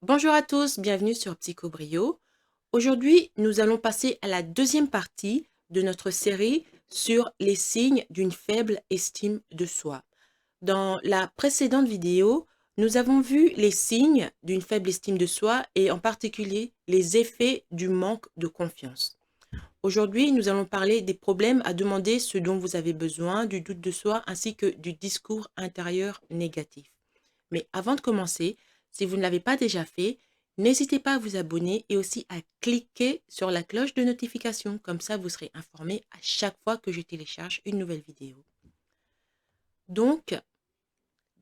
Bonjour à tous, bienvenue sur Psychobrio. Aujourd'hui, nous allons passer à la deuxième partie de notre série sur les signes d'une faible estime de soi. Dans la précédente vidéo, nous avons vu les signes d'une faible estime de soi et en particulier les effets du manque de confiance. Aujourd'hui, nous allons parler des problèmes à demander ce dont vous avez besoin, du doute de soi ainsi que du discours intérieur négatif. Mais avant de commencer, si vous ne l'avez pas déjà fait, n'hésitez pas à vous abonner et aussi à cliquer sur la cloche de notification. Comme ça, vous serez informé à chaque fois que je télécharge une nouvelle vidéo. Donc,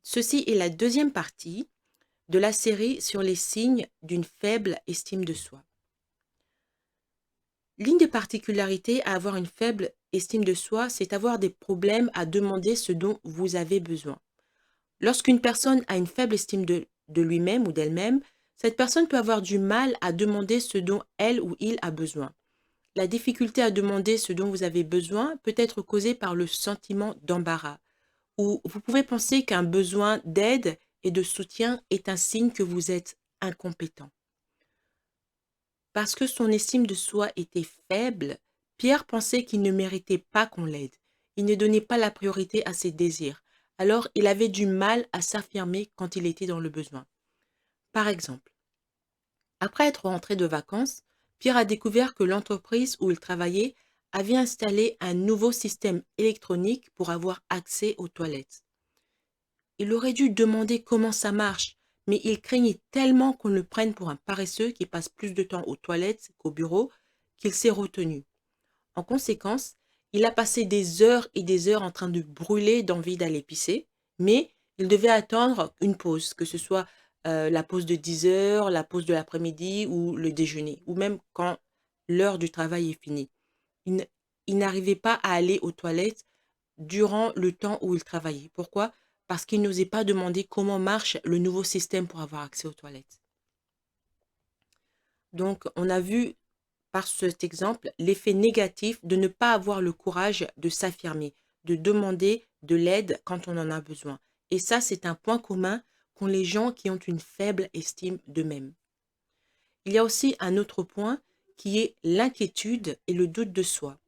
ceci est la deuxième partie de la série sur les signes d'une faible estime de soi. L'une des particularités à avoir une faible estime de soi, c'est avoir des problèmes à demander ce dont vous avez besoin. Lorsqu'une personne a une faible estime de lui-même ou d'elle-même, cette personne peut avoir du mal à demander ce dont elle ou il a besoin. La difficulté à demander ce dont vous avez besoin peut être causée par le sentiment d'embarras, ou vous pouvez penser qu'un besoin d'aide et de soutien est un signe que vous êtes incompétent. Parce que son estime de soi était faible, Pierre pensait qu'il ne méritait pas qu'on l'aide. Il ne donnait pas la priorité à ses désirs. Alors, il avait du mal à s'affirmer quand il était dans le besoin. Par exemple, après être rentré de vacances, Pierre a découvert que l'entreprise où il travaillait avait installé un nouveau système électronique pour avoir accès aux toilettes. Il aurait dû demander comment ça marche, mais il craignait tellement qu'on le prenne pour un paresseux qui passe plus de temps aux toilettes qu'au bureau qu'il s'est retenu. En conséquence, il a passé des heures et des heures en train de brûler d'envie d'aller pisser, mais il devait attendre une pause, que ce soit la pause de 10 heures, la pause de l'après-midi ou le déjeuner, ou même quand l'heure du travail est finie. Il, il n'arrivait pas à aller aux toilettes durant le temps où il travaillait. Pourquoi? Parce qu'il n'osait pas demander comment marche le nouveau système pour avoir accès aux toilettes. Donc, on a vu par cet exemple l'effet négatif de ne pas avoir le courage de s'affirmer, de demander de l'aide quand on en a besoin. Et ça, c'est un point commun qu'ont les gens qui ont une faible estime d'eux-mêmes. Il y a aussi un autre point qui est l'inquiétude et le doute de soi.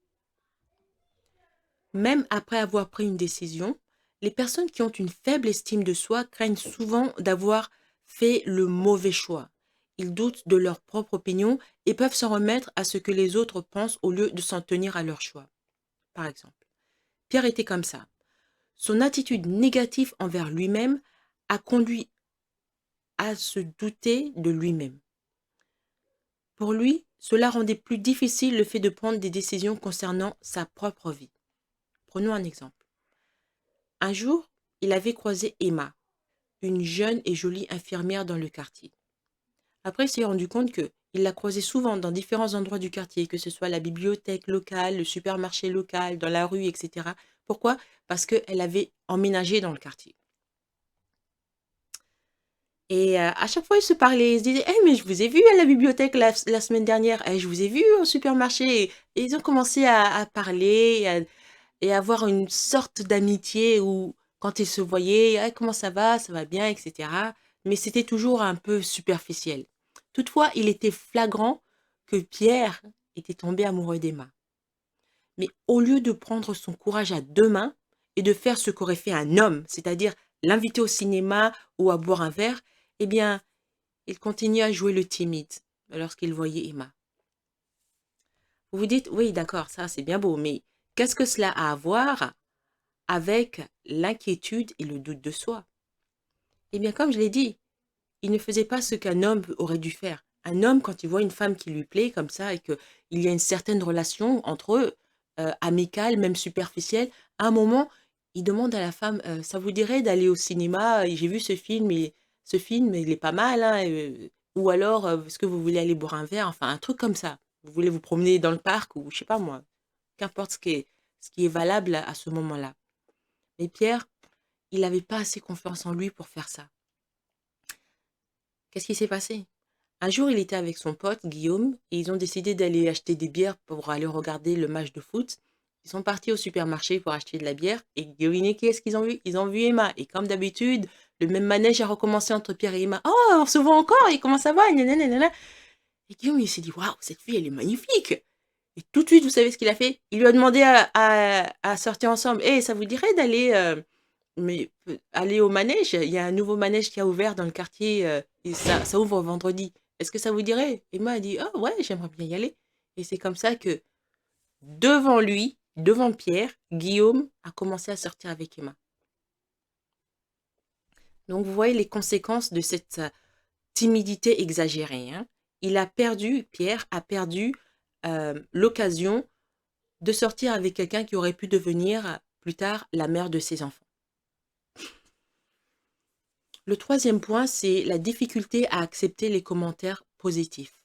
Même après avoir pris une décision, les personnes qui ont une faible estime de soi craignent souvent d'avoir fait le mauvais choix. Ils doutent de leur propre opinion et peuvent s'en remettre à ce que les autres pensent au lieu de s'en tenir à leur choix. Par exemple, Pierre était comme ça. Son attitude négative envers lui-même a conduit à se douter de lui-même. Pour lui, cela rendait plus difficile le fait de prendre des décisions concernant sa propre vie. Prenons un exemple. Un jour, il avait croisé Emma, une jeune et jolie infirmière dans le quartier. Après, il s'est rendu compte que il la croisait souvent dans différents endroits du quartier, que ce soit la bibliothèque locale, le supermarché local, dans la rue, etc. Pourquoi? Parce qu'elle avait emménagé dans le quartier. Et à chaque fois, ils se parlaient, ils se disaient: «Eh, mais je vous ai vu à la bibliothèque la semaine dernière, eh, je vous ai vu au supermarché.» Et ils ont commencé à parler et à avoir une sorte d'amitié où, quand ils se voyaient: «Ah, comment ça va? Ça va bien?» et cetera. Mais c'était toujours un peu superficiel. Toutefois, il était flagrant que Pierre était tombé amoureux d'Emma. Mais au lieu de prendre son courage à 2 mains et de faire ce qu'aurait fait un homme, c'est-à-dire l'inviter au cinéma ou à boire un verre, eh bien, il continue à jouer le timide lorsqu'il voyait Emma. Vous vous dites: «Oui, d'accord, ça c'est bien beau, mais qu'est-ce que cela a à voir avec l'inquiétude et le doute de soi?» Eh bien, comme je l'ai dit, il ne faisait pas ce qu'un homme aurait dû faire. Un homme, quand il voit une femme qui lui plaît comme ça et qu'il y a une certaine relation entre eux, amicale, même superficielle, à un moment, il demande à la femme: «Ça vous dirait d'aller au cinéma? J'ai vu ce film, il est pas mal, hein, ou alors, est-ce que vous voulez aller boire un verre?» Enfin, un truc comme ça. Vous voulez vous promener dans le parc ou je sais pas moi, qu'importe ce qui est valable à ce moment-là. Mais Pierre, il n'avait pas assez confiance en lui pour faire ça. Qu'est-ce qui s'est passé? Un jour, il était avec son pote Guillaume et ils ont décidé d'aller acheter des bières pour aller regarder le match de foot. Ils sont partis au supermarché pour acheter de la bière et devinez qui est-ce qu'ils ont vu? Ils ont vu Emma et comme d'habitude, Le même manège a recommencé entre Pierre et Emma. Oh, on se voit encore et comment ça va? Nanana. Et Guillaume, il s'est dit, waouh, cette fille, elle est magnifique. Et tout de suite, vous savez ce qu'il a fait? Il lui a demandé à sortir ensemble. Eh, ça vous dirait d'aller aller au manège? Il y a un nouveau manège qui a ouvert dans le quartier et ça ouvre vendredi. Est-ce que ça vous dirait? Emma a dit, oh ouais, j'aimerais bien y aller. Et c'est comme ça que devant lui, devant Pierre, Guillaume a commencé à sortir avec Emma. Donc, vous voyez les conséquences de cette timidité exagérée, hein. Pierre a perdu l'occasion de sortir avec quelqu'un qui aurait pu devenir plus tard la mère de ses enfants. Le troisième point, c'est la difficulté à accepter les commentaires positifs.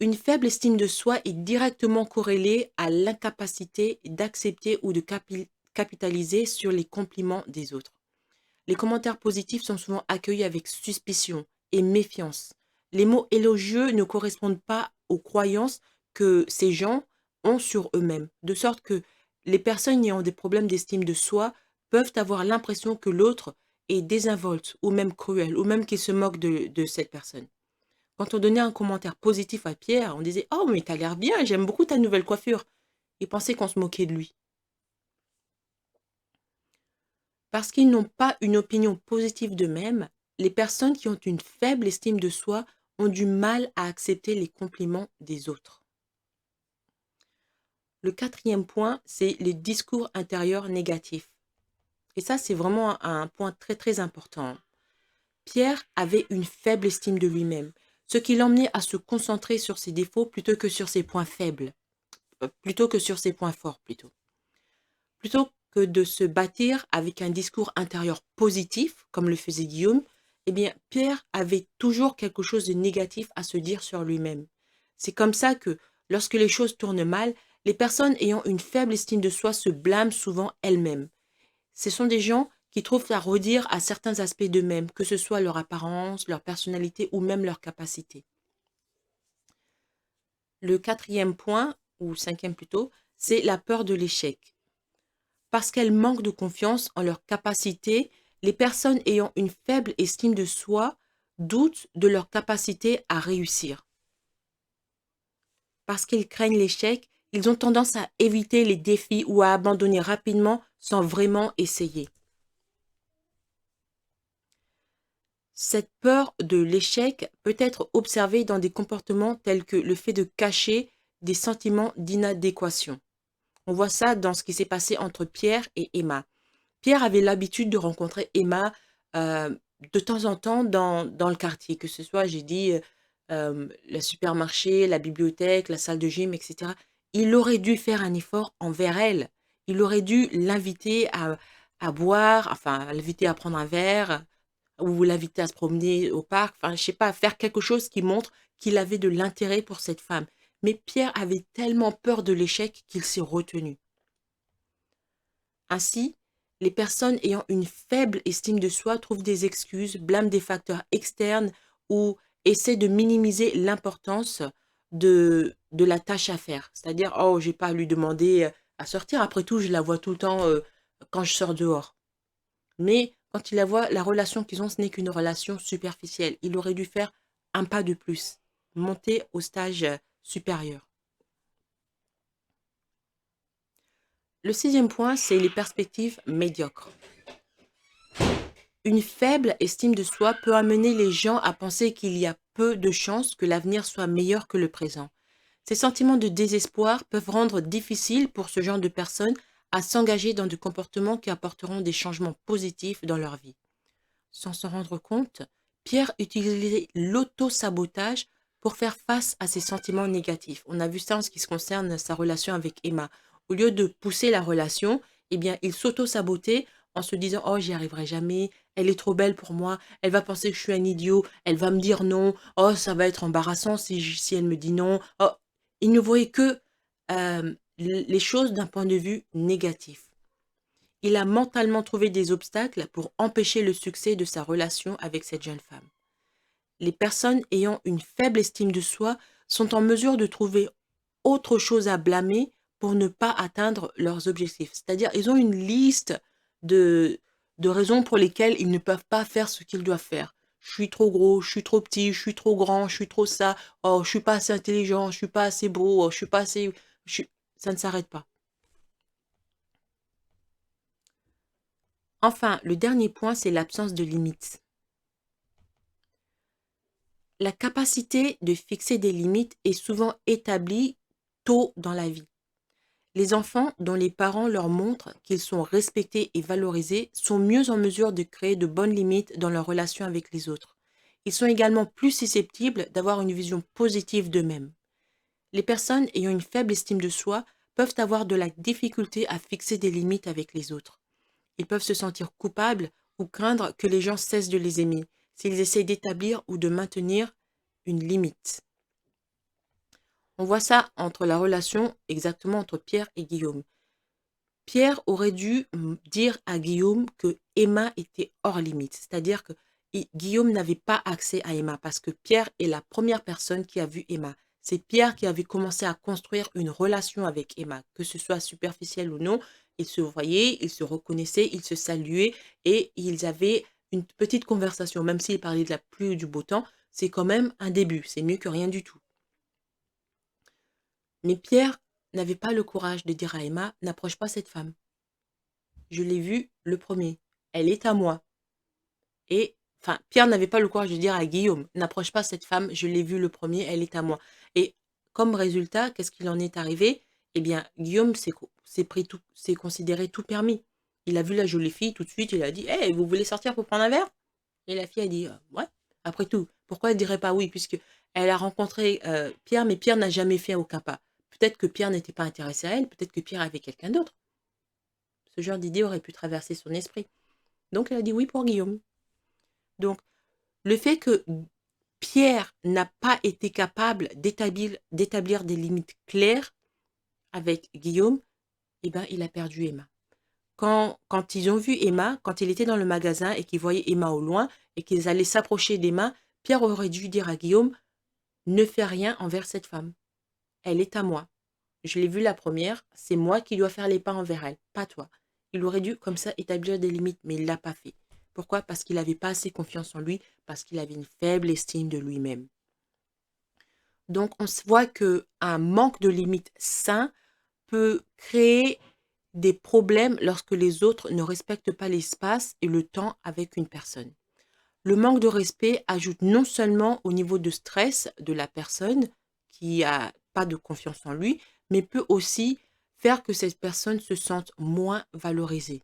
Une faible estime de soi est directement corrélée à l'incapacité d'accepter ou de capitaliser sur les compliments des autres. Les commentaires positifs sont souvent accueillis avec suspicion et méfiance. Les mots élogieux ne correspondent pas aux croyances que ces gens ont sur eux-mêmes, de sorte que les personnes ayant des problèmes d'estime de soi peuvent avoir l'impression que l'autre est désinvolte ou même cruel, ou même qu'il se moque de cette personne. Quand on donnait un commentaire positif à Pierre, on disait « Oh, mais t'as l'air bien, j'aime beaucoup ta nouvelle coiffure ». Il pensait qu'on se moquait de lui. Parce qu'ils n'ont pas une opinion positive d'eux-mêmes, les personnes qui ont une faible estime de soi ont du mal à accepter les compliments des autres. Le quatrième point, c'est les discours intérieurs négatifs. Et ça, c'est vraiment un point très très important. Pierre avait une faible estime de lui-même, ce qui l'emmenait à se concentrer sur ses défauts plutôt que sur ses points faibles, plutôt que sur ses points forts plutôt. Plutôt que de se bâtir avec un discours intérieur positif, comme le faisait Guillaume, eh bien, Pierre avait toujours quelque chose de négatif à se dire sur lui-même. C'est comme ça que, lorsque les choses tournent mal, les personnes ayant une faible estime de soi se blâment souvent elles-mêmes. Ce sont des gens qui trouvent à redire à certains aspects d'eux-mêmes, que ce soit leur apparence, leur personnalité ou même leur capacité. Le quatrième point, ou cinquième plutôt, c'est la peur de l'échec. Parce qu'elles manquent de confiance en leur capacité, les personnes ayant une faible estime de soi doutent de leur capacité à réussir. Parce qu'ils craignent l'échec, ils ont tendance à éviter les défis ou à abandonner rapidement sans vraiment essayer. Cette peur de l'échec peut être observée dans des comportements tels que le fait de cacher des sentiments d'inadéquation. On voit ça dans ce qui s'est passé entre Pierre et Emma. Pierre avait l'habitude de rencontrer Emma de temps en temps dans le quartier, que ce soit, j'ai dit, le supermarché, la bibliothèque, la salle de gym, etc. Il aurait dû faire un effort envers elle. Il aurait dû l'inviter à boire, enfin, l'inviter à prendre un verre, ou l'inviter à se promener au parc, enfin, je sais pas, faire quelque chose qui montre qu'il avait de l'intérêt pour cette femme. Mais Pierre avait tellement peur de l'échec qu'il s'est retenu. Ainsi, les personnes ayant une faible estime de soi trouvent des excuses, blâment des facteurs externes ou essaient de minimiser l'importance de la tâche à faire. C'est-à-dire, oh, j'ai pas à lui demander à sortir. Après tout, je la vois tout le temps quand je sors dehors. Mais quand il la voit, la relation qu'ils ont, ce n'est qu'une relation superficielle. Il aurait dû faire un pas de plus, monter au stage supérieur. Le sixième point, c'est les perspectives médiocres. Une faible estime de soi peut amener les gens à penser qu'il y a peu de chances que l'avenir soit meilleur que le présent. Ces sentiments de désespoir peuvent rendre difficile pour ce genre de personnes à s'engager dans des comportements qui apporteront des changements positifs dans leur vie. Sans s'en rendre compte, Pierre utilisait l'auto-sabotage pour faire face à ses sentiments négatifs. On a vu ça en ce qui se concerne sa relation avec Emma. Au lieu de pousser la relation, eh bien, il s'auto-sabotait en se disant « Oh, j'y arriverai jamais, elle est trop belle pour moi, elle va penser que je suis un idiot, elle va me dire non, oh, ça va être embarrassant si elle me dit non. Oh. » Il ne voyait que les choses d'un point de vue négatif. Il a mentalement trouvé des obstacles pour empêcher le succès de sa relation avec cette jeune femme. Les personnes ayant une faible estime de soi sont en mesure de trouver autre chose à blâmer pour ne pas atteindre leurs objectifs. C'est-à-dire, ils ont une liste de de raisons pour lesquelles ils ne peuvent pas faire ce qu'ils doivent faire. Je suis trop gros, je suis trop petit, je suis trop grand, je suis trop ça, oh, je suis pas assez intelligent, je suis pas assez beau, oh, je suis pas assez... Ça ne s'arrête pas. Enfin, le dernier point, c'est l'absence de limites. La capacité de fixer des limites est souvent établie tôt dans la vie. Les enfants dont les parents leur montrent qu'ils sont respectés et valorisés sont mieux en mesure de créer de bonnes limites dans leur relation avec les autres. Ils sont également plus susceptibles d'avoir une vision positive d'eux-mêmes. Les personnes ayant une faible estime de soi peuvent avoir de la difficulté à fixer des limites avec les autres. Ils peuvent se sentir coupables ou craindre que les gens cessent de les aimer s'ils essayent d'établir ou de maintenir une limite. On voit ça entre la relation exactement entre Pierre et Guillaume. Pierre aurait dû dire à Guillaume que Emma était hors limite, c'est-à-dire que Guillaume n'avait pas accès à Emma parce que Pierre est la première personne qui a vu Emma. C'est Pierre qui avait commencé à construire une relation avec Emma, que ce soit superficiel ou non. Ils se voyaient, ils se reconnaissaient, ils se saluaient et ils avaient une petite conversation, même s'ils parlaient de la pluie ou du beau temps, c'est quand même un début, c'est mieux que rien du tout. Mais Pierre n'avait pas le courage de dire à Emma, n'approche pas cette femme. Je l'ai vue le premier. Elle est à moi. Et, enfin, Pierre n'avait pas le courage de dire à Guillaume, n'approche pas cette femme, je l'ai vue le premier, elle est à moi. Et comme résultat, qu'est-ce qu'il en est arrivé? Eh bien, Guillaume s'est considéré tout permis. Il a vu la jolie fille, tout de suite, il a dit, hey, vous voulez sortir pour prendre un verre? Et la fille a dit, ouais. Après tout, pourquoi elle dirait pas oui, puisque elle a rencontré Pierre, mais Pierre n'a jamais fait aucun pas. Peut-être que Pierre n'était pas intéressé à elle, peut-être que Pierre avait quelqu'un d'autre. Ce genre d'idée aurait pu traverser son esprit. Donc elle a dit oui pour Guillaume. Donc le fait que Pierre n'a pas été capable d'établir des limites claires avec Guillaume, eh ben, il a perdu Emma. Quand ils ont vu Emma, quand il était dans le magasin et qu'ils voyaient Emma au loin et qu'ils allaient s'approcher d'Emma, Pierre aurait dû dire à Guillaume, ne fais rien envers cette femme. Elle est à moi. Je l'ai vue la première, c'est moi qui dois faire les pas envers elle, pas toi. Il aurait dû comme ça établir des limites, mais il ne l'a pas fait. Pourquoi? Parce qu'il n'avait pas assez confiance en lui, parce qu'il avait une faible estime de lui-même. Donc on se voit qu'un manque de limites sain peut créer des problèmes lorsque les autres ne respectent pas l'espace et le temps avec une personne. Le manque de respect ajoute non seulement au niveau de stress de la personne qui n'a pas de confiance en lui, mais peut aussi faire que cette personne se sente moins valorisée.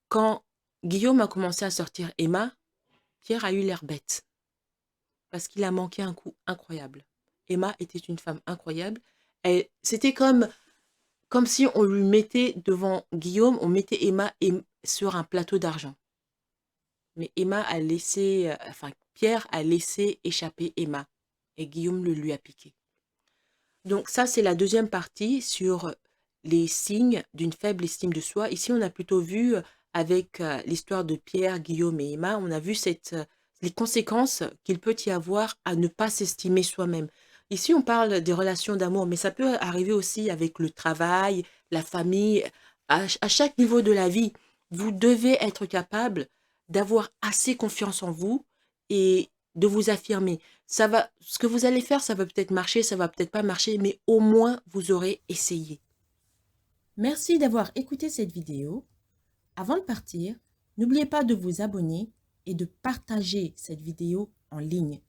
Quand Guillaume a commencé à sortir Emma, Pierre a eu l'air bête parce qu'il a manqué un coup incroyable. Emma était une femme incroyable. C'était comme si on lui mettait devant Guillaume, on mettait Emma sur un plateau d'argent. Mais Pierre a laissé échapper Emma et Guillaume le lui a piqué. Donc ça, c'est la deuxième partie sur les signes d'une faible estime de soi. Ici, on a plutôt vu avec l'histoire de Pierre, Guillaume et Emma, on a vu les conséquences qu'il peut y avoir à ne pas s'estimer soi-même. Ici, on parle des relations d'amour, mais ça peut arriver aussi avec le travail, la famille, à chaque niveau de la vie. Vous devez être capable d'avoir assez confiance en vous et de vous affirmer. Ce que vous allez faire, ça va peut-être marcher, ça va peut-être pas marcher, mais au moins vous aurez essayé. Merci d'avoir écouté cette vidéo. Avant de partir, n'oubliez pas de vous abonner et de partager cette vidéo en ligne.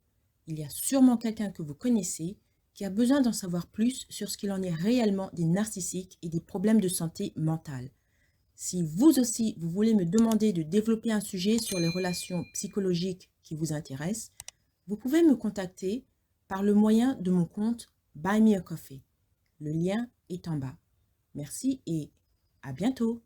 Il y a sûrement quelqu'un que vous connaissez qui a besoin d'en savoir plus sur ce qu'il en est réellement des narcissiques et des problèmes de santé mentale. Si vous aussi, vous voulez me demander de développer un sujet sur les relations psychologiques qui vous intéressent, vous pouvez me contacter par le moyen de mon compte Buy Me a Coffee. Le lien est en bas. Merci et à bientôt.